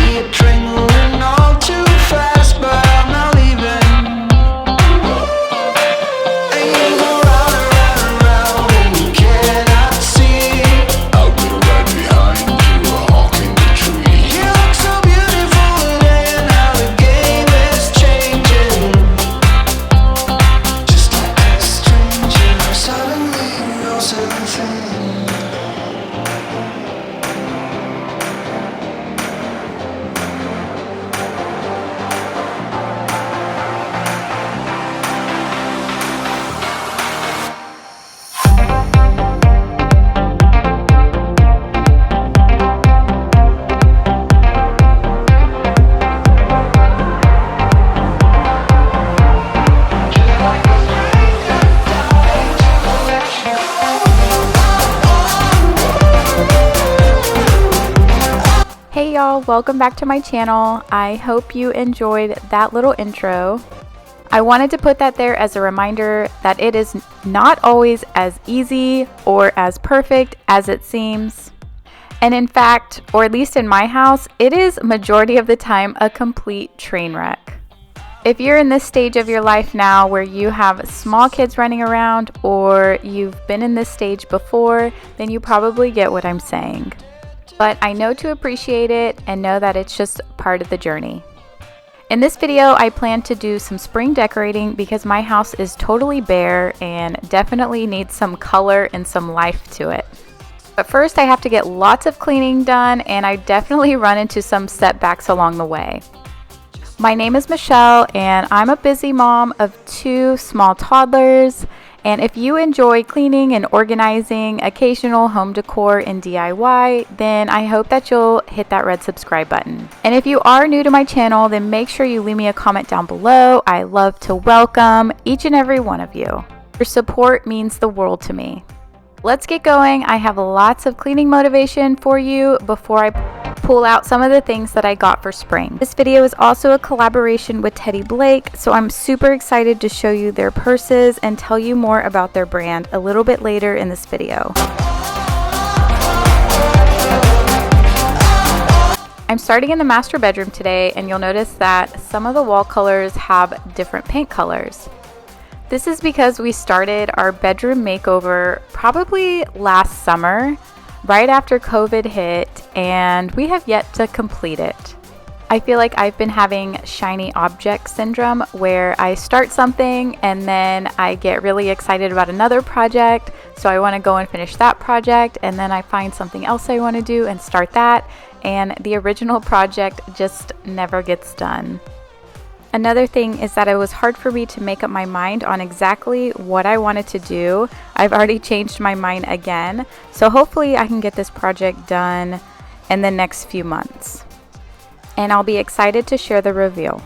adrenaline all too fast, but I'm not leaving. And you go round and round and round, and you cannot see. I'll be right behind you, honking the tree. You look so beautiful today, and how the game is changing. Just like a stranger, suddenly you know something. Hey y'all, welcome back to my channel. I hope you enjoyed that little intro. I wanted to put that there as a reminder that it is not always as easy or as perfect as it seems. And in fact, or at least in my house, it is majority of the time a complete train wreck. If you're in this stage of your life now where you have small kids running around, or you've been in this stage before, then you probably get what I'm saying. But I know to appreciate it and know that it's just part of the journey. In this video, I plan to do some spring decorating because my house is totally bare and definitely needs some color and some life to it. But first I have to get lots of cleaning done, and I definitely run into some setbacks along the way. My name is Michelle, and I'm a busy mom of 2 small toddlers. And if you enjoy cleaning and organizing, occasional home decor and DIY, then I hope that you'll hit that red subscribe button. And if you are new to my channel, then make sure you leave me a comment down below. I love to welcome each and every one of you. Your support means the world to me. Let's get going. I have lots of cleaning motivation for you before I pull out some of the things that I got for spring. This video is also a collaboration with Teddy Blake, so I'm super excited to show you their purses and tell you more about their brand a little bit later in this video. I'm starting in the master bedroom today, and you'll notice that some of the wall colors have different paint colors. This is because we started our bedroom makeover probably last summer, right after COVID hit, and we have yet to complete it. I feel like I've been having shiny object syndrome, where I start something and then I get really excited about another project, so I want to go and finish that project, and then I find something else I want to do and start that, and the original project just never gets done. Another thing is that it was hard for me to make up my mind on exactly what I wanted to do. I've already changed my mind again, so hopefully I can get this project done in the next few months. And I'll be excited to share the reveal.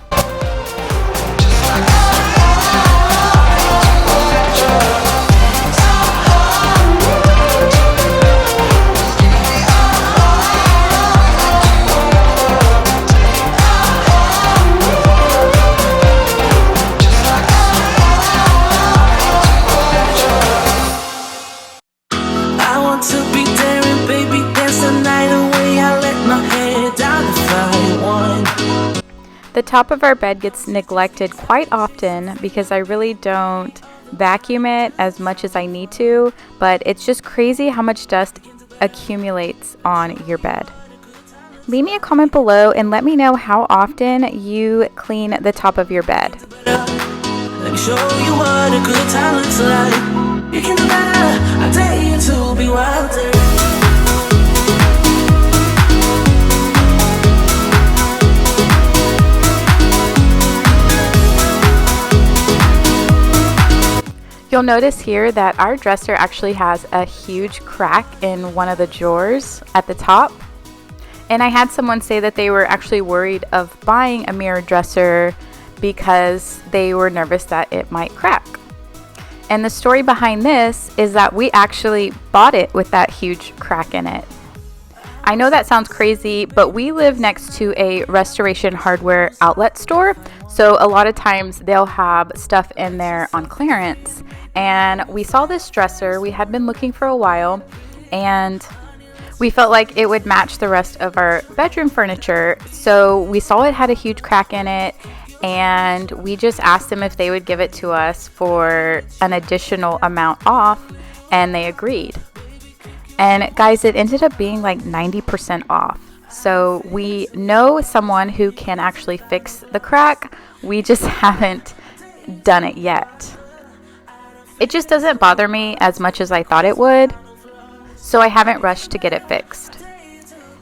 The top of our bed gets neglected quite often because I really don't vacuum it as much as I need to, but it's just crazy how much dust accumulates on your bed. Leave me a comment below and let me know how often you clean the top of your bed. Let me show you what a good time looks like. You can do better, I dare you to be wilder. You'll notice here that our dresser actually has a huge crack in one of the drawers at the top. And I had someone say that they were actually worried of buying a mirror dresser because they were nervous that it might crack. And the story behind this is that we actually bought it with that huge crack in it. I know that sounds crazy, but we live next to a restoration hardware outlet store, so a lot of times they'll have stuff in there on clearance. And we saw this dresser, we had been looking for a while, and We felt like it would match the rest of our bedroom furniture, so we saw it had a huge crack in it, and we just asked them if they would give it to us for an additional amount off, and they agreed. And guys, it ended up being like 90% off. So we know someone who can actually fix the crack. We just haven't done it yet. It just doesn't bother me as much as I thought it would, so I haven't rushed to get it fixed.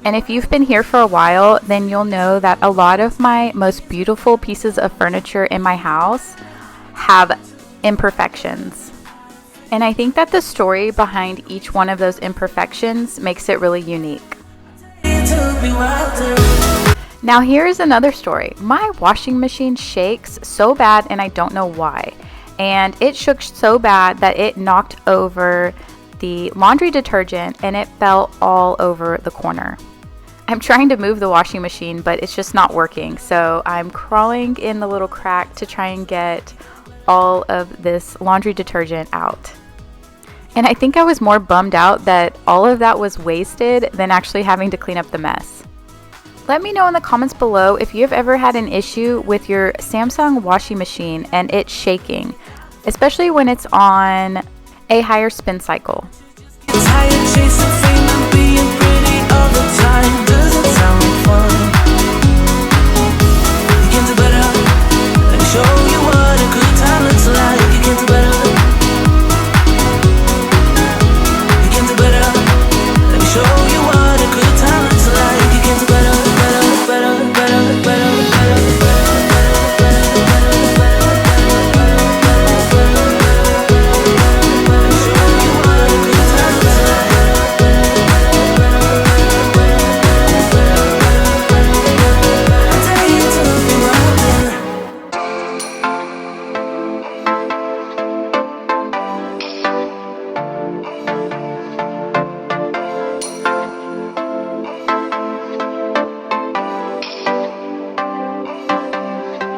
And if you've been here for a while, then you'll know that a lot of my most beautiful pieces of furniture in my house have imperfections. And I think that the story behind each one of those imperfections makes it really unique. Now here's another story. My washing machine shakes so bad and I don't know why. And it shook so bad that it knocked over the laundry detergent and it fell all over the corner. I'm trying to move the washing machine, but it's just not working. So I'm crawling in the little crack to try and get all of this laundry detergent out. And I think I was more bummed out that all of that was wasted than actually having to clean up the mess. Let me know in the comments below if you've ever had an issue with your Samsung washing machine and it shaking, especially when it's on a higher spin cycle.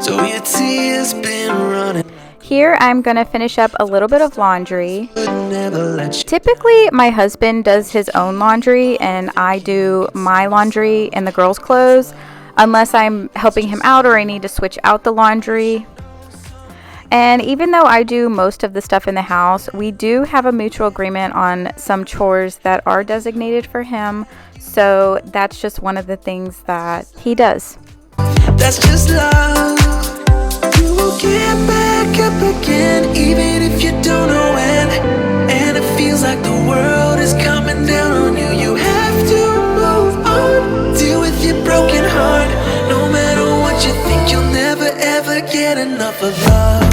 So your tears been running. Here I'm going to finish up a little bit of laundry. Never let you. Typically my husband does his own laundry and I do my laundry and the girls' clothes, unless I'm helping him out or I need to switch out the laundry. And even though I do most of the stuff in the house, we do have a mutual agreement on some chores that are designated for him. So that's just one of the things that he does. That's just love. You will get back up again, even if you don't know when. And it feels like the world is coming down on you. You have to move on. Deal with your broken heart. No matter what you think, you'll never ever get enough of love.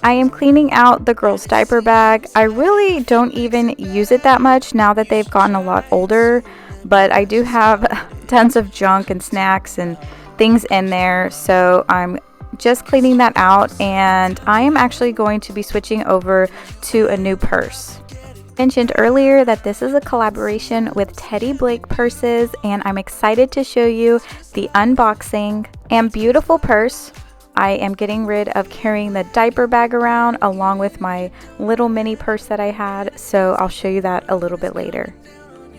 I am cleaning out the girls' diaper bag. I really don't even use it that much now that they've gotten a lot older, but I do have tons of junk and snacks and things in there, so I'm just cleaning that out, and I am actually going to be switching over to a new purse. I mentioned earlier that this is a collaboration with Teddy Blake Purses, and I'm excited to show you the unboxing and beautiful purse. I am getting rid of carrying the diaper bag around along with my little mini purse that I had, so I'll show you that a little bit later.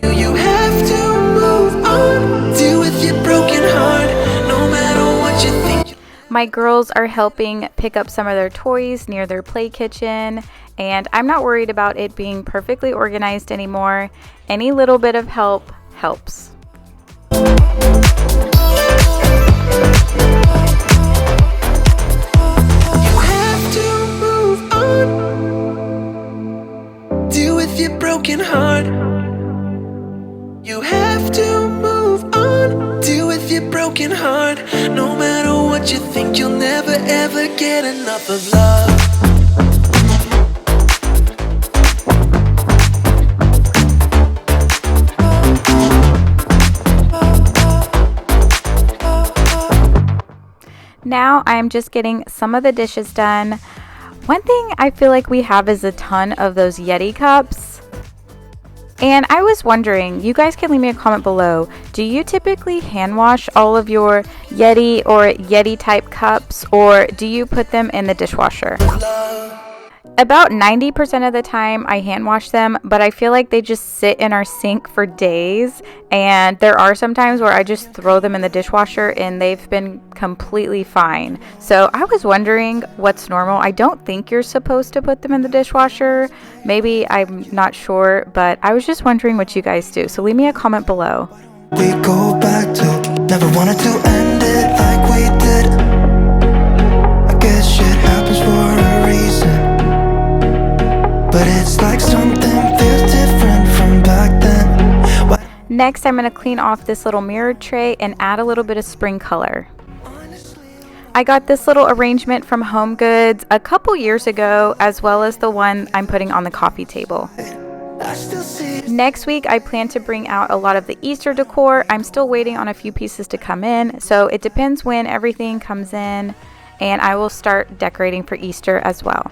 You have to move on. Deal with your broken heart. No matter what you think. My girls are helping pick up some of their toys near their play kitchen, and I'm not worried about it being perfectly organized anymore. Any little bit of help helps. Your broken heart. You have to move on. Deal with your broken heart. No matter what you think, you'll never ever get enough of love. Now I'm just getting some of the dishes done. One thing I feel like we have is a ton of those Yeti cups. And I was wondering, you guys can leave me a comment below, do you typically hand wash all of your Yeti or Yeti type cups, or do you put them in the dishwasher? About 90% of the time I hand wash them, but I feel like they just sit in our sink for days, and there are some times where I just throw them in the dishwasher and they've been completely fine. So I was wondering what's normal. I don't think you're supposed to put them in the dishwasher. Maybe, I'm not sure, but I was just wondering what you guys do. So leave me a comment below. We go back to, never wanted to end it like we did. I guess shit happens for a reason, but it's like something feels different from back then. Next, I'm going to clean off this little mirror tray and add a little bit of spring color. I got this little arrangement from Home Goods a couple years ago, as well as the one I'm putting on the coffee table. Next week, I plan to bring out a lot of the Easter decor. I'm still waiting on a few pieces to come in, so it depends when everything comes in, and I will start decorating for Easter as well.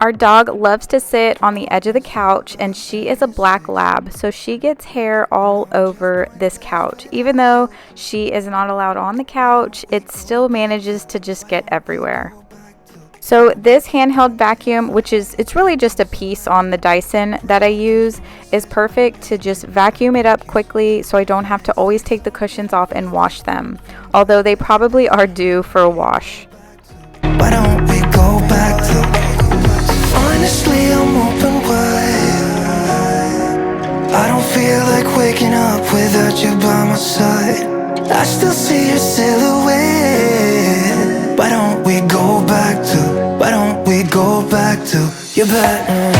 Our dog loves to sit on the edge of the couch, and she is a black lab, so she gets hair all over this couch. Even though she is not allowed on the couch, it still manages to just get everywhere. So this handheld vacuum, it's really just a piece on the Dyson that I use, is perfect to just vacuum it up quickly so I don't have to always take the cushions off and wash them, although they probably are due for a wash. Why don't we go back to, honestly, I'm open wide. I don't feel like waking up without you by my side. I still see your silhouette. Why don't we go back to, why don't we go back to your bed?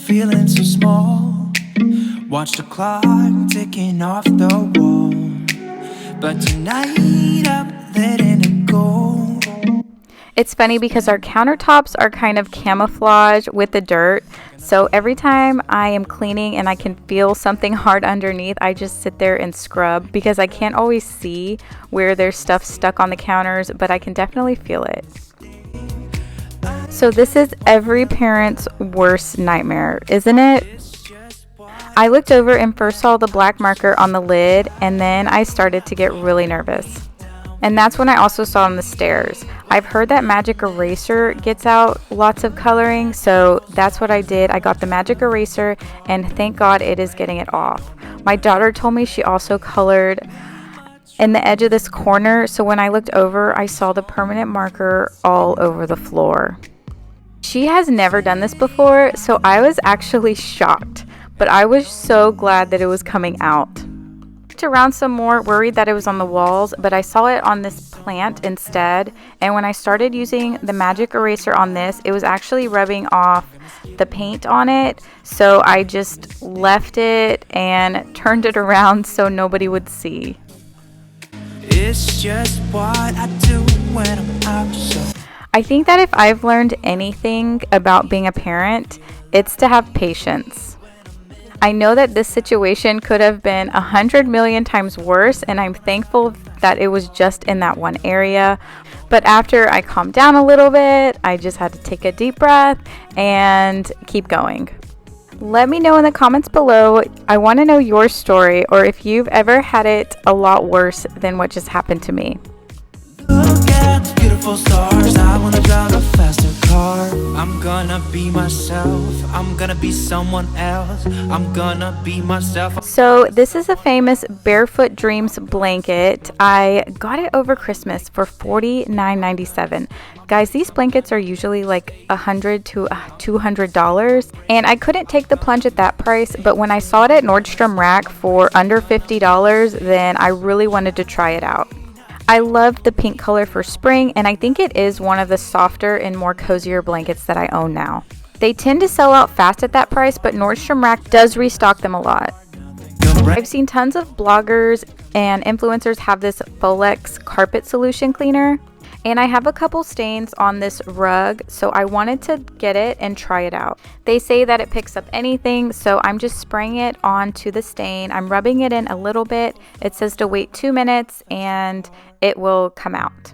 Feeling so small, watch the clock ticking off the wall, but tonight I'm letting it go. It's funny because our countertops are kind of camouflage with the dirt, so every time I am cleaning and I can feel something hard underneath, I just sit there and scrub because I can't always see where there's stuff stuck on the counters, but I can definitely feel it. So this is every parent's worst nightmare, isn't it? I looked over and first saw the black marker on the lid, and then I started to get really nervous. And that's when I also saw on the stairs. I've heard that magic eraser gets out lots of coloring, so that's what I did. I got the magic eraser, and thank God it is getting it off. My daughter told me she also colored in the edge of this corner, so when I looked over, I saw the permanent marker all over the floor. She has never done this before, so I was actually shocked, but I was so glad that it was coming out. Looked around some more, worried that it was on the walls, but I saw it on this plant instead, and when I started using the magic eraser on this, it was actually rubbing off the paint on it, so I just left it and turned it around so nobody would see. It's just what I do when I'm out, so I think that if I've learned anything about being a parent, it's to have patience. I know that this situation could have been 100 million times worse, and I'm thankful that it was just in that one area. But after I calmed down a little bit, I just had to take a deep breath and keep going. Let me know in the comments below. I want to know your story, or if you've ever had it a lot worse than what just happened to me. look at the beautiful stars. I wanna drive a faster car. I'm gonna gonna be myself. I'm gonna be someone else. I'm gonna be myself. So this is a famous Barefoot Dreams blanket. I got it over Christmas for $49.97. Guys, these blankets are usually like $100 to $200, and I couldn't take the plunge at that price, but when I saw it at Nordstrom Rack for under $50, then I really wanted to try it out. I love the pink color for spring, and I think it is one of the softer and more cozier blankets that I own now. They tend to sell out fast at that price, but Nordstrom Rack does restock them a lot. I've seen tons of bloggers and influencers have this Folex carpet solution cleaner, and I have a couple stains on this rug, so I wanted to get it and try it out. They say that it picks up anything, so I'm just spraying it onto the stain. I'm rubbing it in a little bit. It says to wait 2 minutes and it will come out.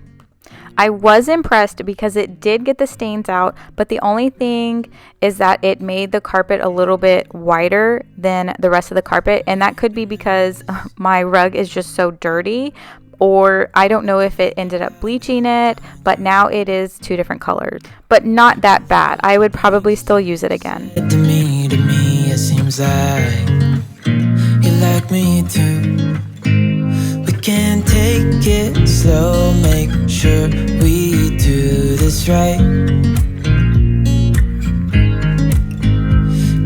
I was impressed because it did get the stains out, but the only thing is that it made the carpet a little bit whiter than the rest of the carpet, and that could be because my rug is just so dirty, or I don't know if it ended up bleaching it, but now it is 2 different colors. But not that bad. I would probably still use it again. To me, it seems like you like me too. We can take it slow, make sure we do this right.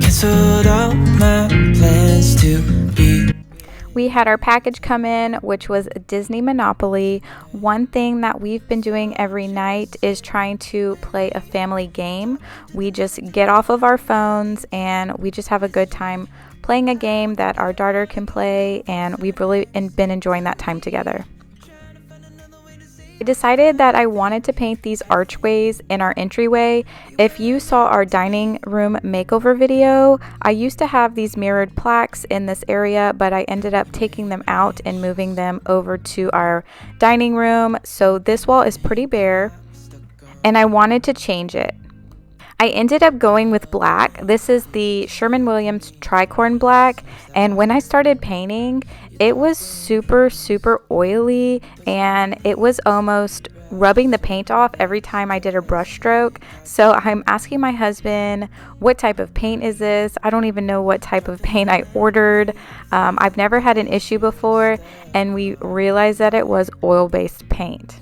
Canceled all my plans to be. We had our package come in, which was Disney Monopoly. One thing that we've been doing every night is trying to play a family game. We just get off of our phones and we just have a good time playing a game that our daughter can play, and we've really been enjoying that time together. I decided that I wanted to paint these archways in our entryway. If you saw our dining room makeover video, I used to have these mirrored plaques in this area, but I ended up taking them out and moving them over to our dining room. So this wall is pretty bare, and I wanted to change it. I ended up going with black. This is the Sherwin-Williams Tricorn Black, and when I started painting, it was super oily, and it was almost rubbing the paint off every time I did a brush stroke. So I'm asking my husband, what type of paint is this? I don't even know what type of paint I ordered. I've never had an issue before, and we realized that it was oil-based paint.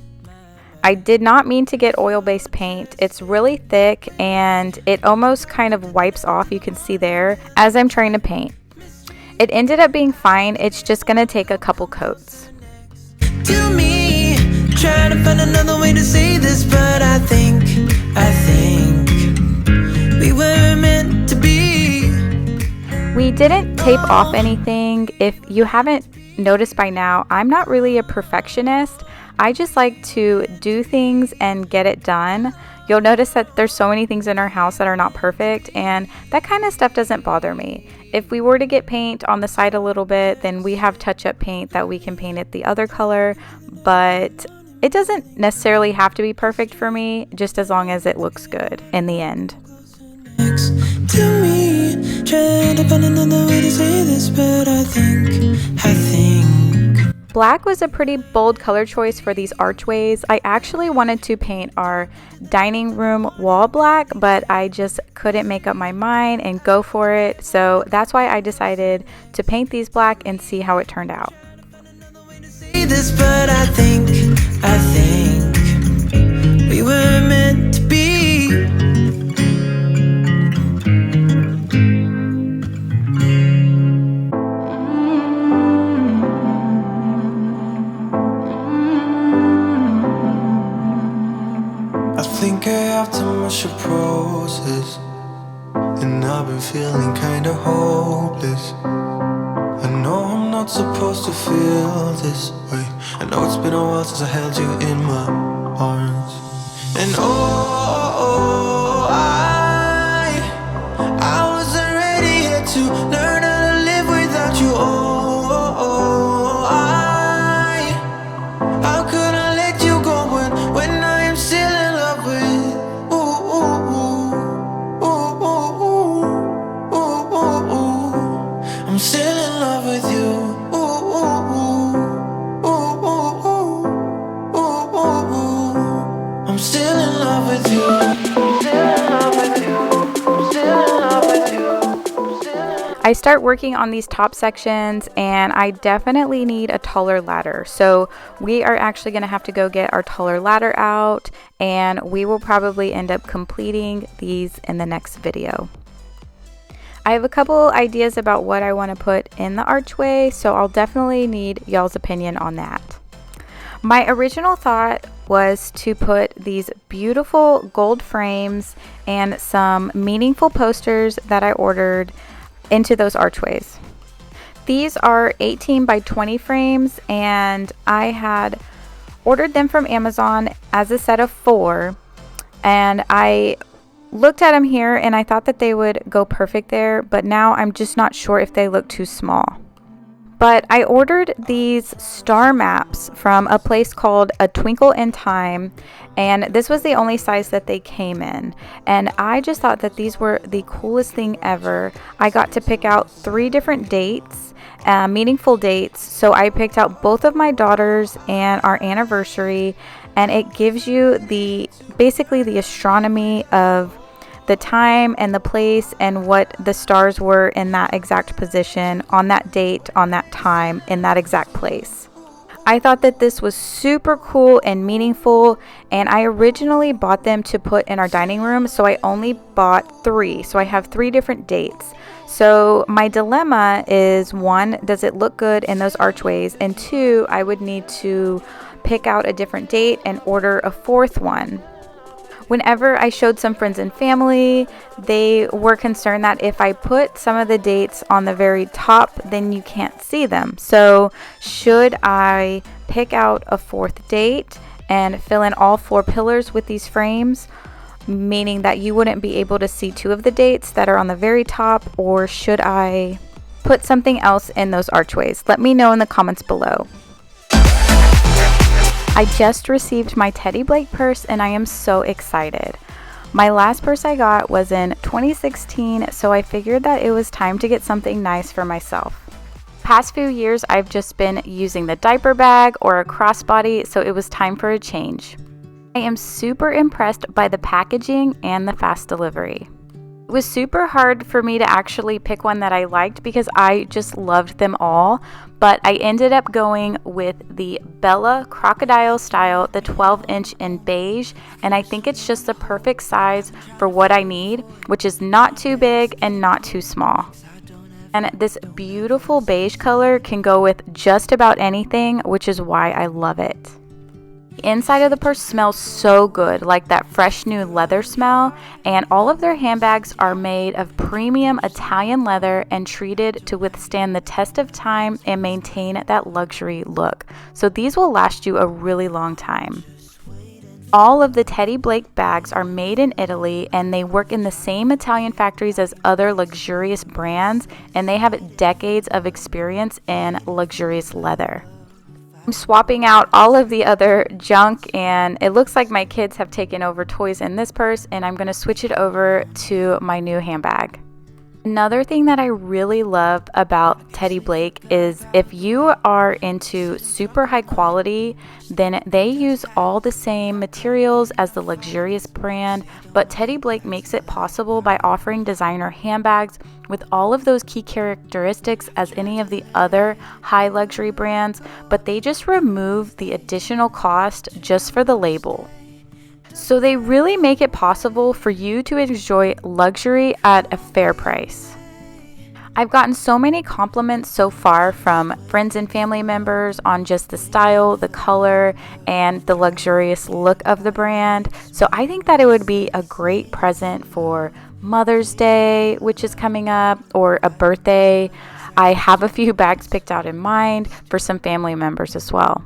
I did not mean to get oil-based paint. It's really thick and it almost kind of wipes off, you can see there, as I'm trying to paint. It ended up being fine. It's just gonna take a couple coats. To me, trying to find another way to say this, but I think we were meant to be. We didn't tape off anything. If you haven't noticed by now, I'm not really a perfectionist. I just like to do things and get it done. You'll notice that there's so many things in our house that are not perfect, and that kind of stuff doesn't bother me. If we were to get paint on the side a little bit, then we have touch-up paint that we can paint it the other color, but it doesn't necessarily have to be perfect for me, just as long as it looks good in the end. To me, trying to find another way to say this, but I think Black was a pretty bold color choice for these archways. I actually wanted to paint our dining room wall black, but I just couldn't make up my mind and go for it. So that's why I decided to paint these black and see how it turned out. this, but I think we were meant to be. I think I have too much to process, and I've been feeling kinda hopeless. I know I'm not supposed to feel this way. I know it's been a while since I held you in my arms. And I wasn't ready yet to learn how to live without you. How could I let you go when I am still in love with I'm still in love with you. I'm still in love with you. Still in love with you. I start working on these top sections, and I definitely need a taller ladder. So we are actually going to have to go get our taller ladder out, and we will probably end up completing these in the next video. I have a couple ideas about what I want to put in the archway, so I'll definitely need y'all's opinion on that. My original thought was to put these beautiful gold frames and some meaningful posters that I ordered into those archways. These are 18 by 20 frames, and I had ordered them from Amazon as a set of 4, and I looked at them here and I thought that they would go perfect there, but now I'm just not sure if they look too small. But I ordered these star maps from a place called A Twinkle in Time, and this was the only size that they came in. And I just thought that these were the coolest thing ever. I got to pick out 3 different dates, meaningful dates. So I picked out both of my daughters and our anniversary, and it gives you basically the astronomy of the time and the place and what the stars were in that exact position on that date, on that time, in that exact place. I thought that this was super cool and meaningful, and I originally bought them to put in our dining room, so I only bought 3. So I have 3 different dates. So my dilemma is, 1, does it look good in those archways? And 2, I would need to pick out a different date and order a 4th one. Whenever I showed some friends and family, they were concerned that if I put some of the dates on the very top, then you can't see them. So should I pick out a 4th date and fill in all 4 pillars with these frames, meaning that you wouldn't be able to see 2 of the dates that are on the very top, or should I put something else in those archways? Let me know in the comments below. I just received my Teddy Blake purse, and I am so excited. My last purse I got was in 2016, so I figured that it was time to get something nice for myself. Past few years, I've just been using the diaper bag or a crossbody, so it was time for a change. I am super impressed by the packaging and the fast delivery. It was super hard for me to actually pick one that I liked because I just loved them all, but I ended up going with the Bella Crocodile Style, the 12-inch in beige, and I think it's just the perfect size for what I need, which is not too big and not too small. And this beautiful beige color can go with just about anything, which is why I love it. The inside of the purse smells so good, like that fresh new leather smell, and all of their handbags are made of premium Italian leather and treated to withstand the test of time and maintain that luxury look. So these will last you a really long time. All of the Teddy Blake bags are made in Italy, and they work in the same Italian factories as other luxurious brands, and they have decades of experience in luxurious leather. I'm swapping out all of the other junk, and it looks like my kids have taken over toys in this purse, and I'm going to switch it over to my new handbag. Another thing that I really love about Teddy Blake is if you are into super high quality, then they use all the same materials as the luxurious brand, but Teddy Blake makes it possible by offering designer handbags with all of those key characteristics as any of the other high luxury brands, but they just remove the additional cost just for the label. So they really make it possible for you to enjoy luxury at a fair price. I've gotten so many compliments so far from friends and family members on just the style, the color, and the luxurious look of the brand. So I think that it would be a great present for Mother's Day, which is coming up, or a birthday. I have a few bags picked out in mind for some family members as well.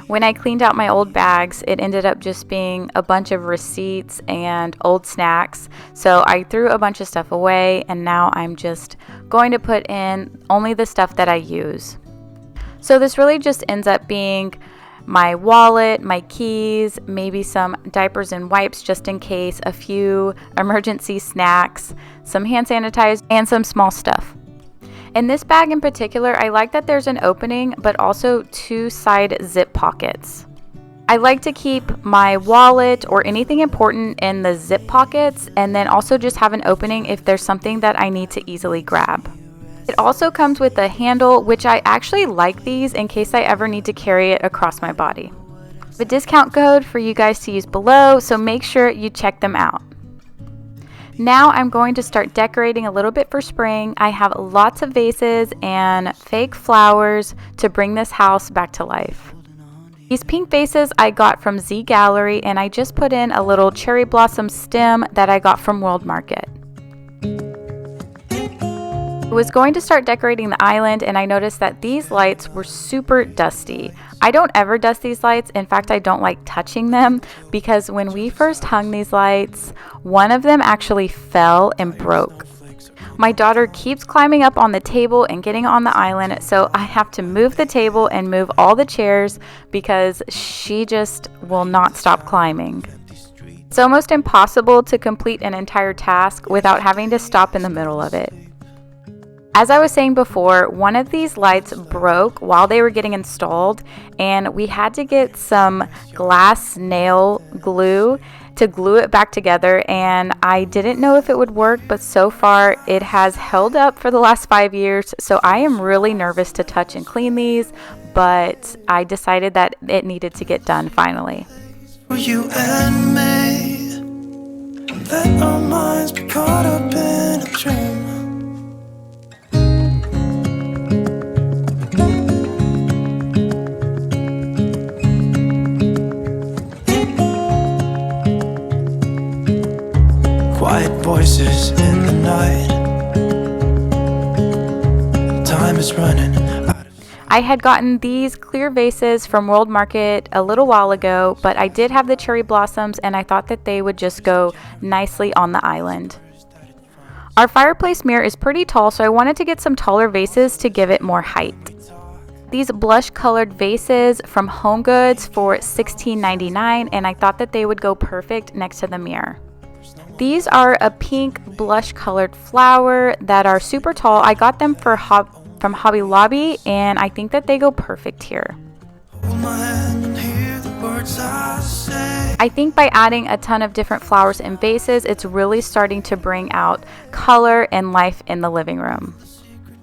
When I cleaned out my old bags, it ended up just being a bunch of receipts and old snacks. So I threw a bunch of stuff away, and now I'm just going to put in only the stuff that I use. So this really just ends up being my wallet, my keys, maybe some diapers and wipes just in case, a few emergency snacks, some hand sanitizer, and some small stuff. In this bag in particular, I like that there's an opening, but also 2 side zip pockets. I like to keep my wallet or anything important in the zip pockets, and then also just have an opening if there's something that I need to easily grab. It also comes with a handle, which I actually like these in case I ever need to carry it across my body. The discount code for you guys to use below, so make sure you check them out. Now I'm going to start decorating a little bit for spring. I have lots of vases and fake flowers to bring this house back to life. These pink vases I got from Z Gallery, and I just put in a little cherry blossom stem that I got from World Market. I was going to start decorating the island, and I noticed that these lights were super dusty. I don't ever dust these lights. In fact, I don't like touching them because when we first hung these lights, one of them actually fell and broke. My daughter keeps climbing up on the table and getting on the island, so I have to move the table and move all the chairs because she just will not stop climbing. It's almost impossible to complete an entire task without having to stop in the middle of it. As I was saying before, one of these lights broke while they were getting installed, and we had to get some glass nail glue to glue it back together, and I didn't know if it would work, but so far it has held up for the last 5 years, so I am really nervous to touch and clean these, but I decided that it needed to get done finally. For you and me, let our minds be caught up in a dream. Quiet voices in the night. Time is running out. I had gotten these clear vases from World Market a little while ago, but I did have the cherry blossoms, and I thought that they would just go nicely on the island. Our fireplace mirror is pretty tall, so I wanted to get some taller vases to give it more height. These blush colored vases from HomeGoods for $16.99, and I thought that they would go perfect next to the mirror. These are a pink blush colored flower that are super tall. I got them from Hobby Lobby, and I think that they go perfect here. I think by adding a ton of different flowers and vases, it's really starting to bring out color and life in the living room.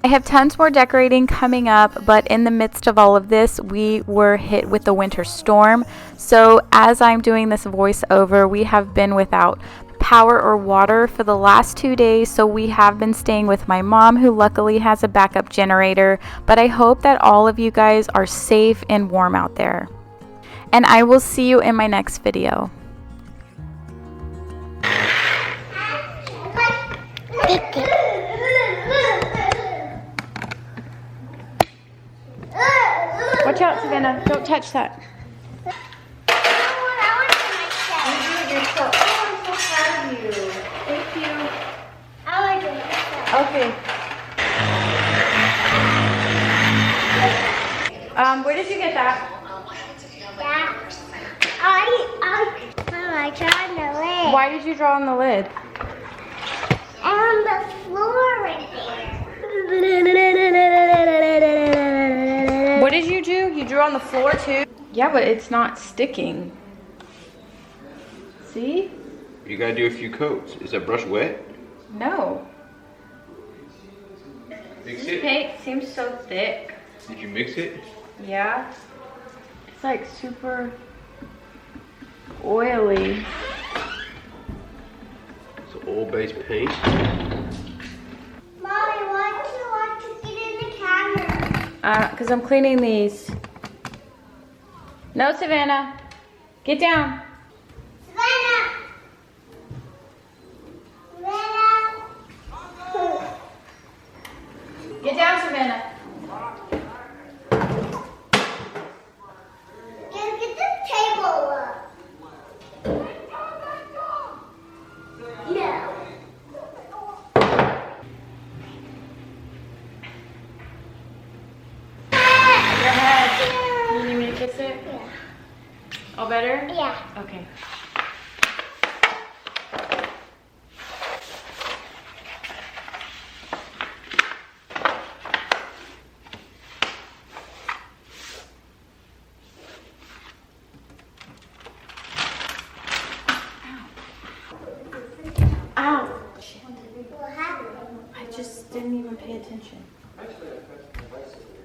I have tons more decorating coming up, but in the midst of all of this, we were hit with the winter storm. So as I'm doing this voiceover, we have been without power or water for the last 2 days, so we have been staying with my mom, who luckily has a backup generator. But I hope that all of you guys are safe and warm out there. And I will see you in my next video. Watch out, Savannah. Don't touch that. You're so proud of you. Thank you. I like it. Okay. Where did you get that? I tried the lid. Why did you draw on the lid? On the floor right there. What did you do? You drew on the floor too? Yeah, but it's not sticking. See? You gotta do a few coats. Is that brush wet? No. Mix This it. paint seems so thick. Did you mix it? Yeah. It's like super oily. It's oil-based paint. Mommy, why don't you want to get in the camera? Because I'm cleaning these. No, Savannah. Get down. Savannah! Savannah! Get down, Savannah. Get the table up. Yeah. Your head. You need me to fix it? Yeah. All better? Yeah. Okay. just didn't even pay attention.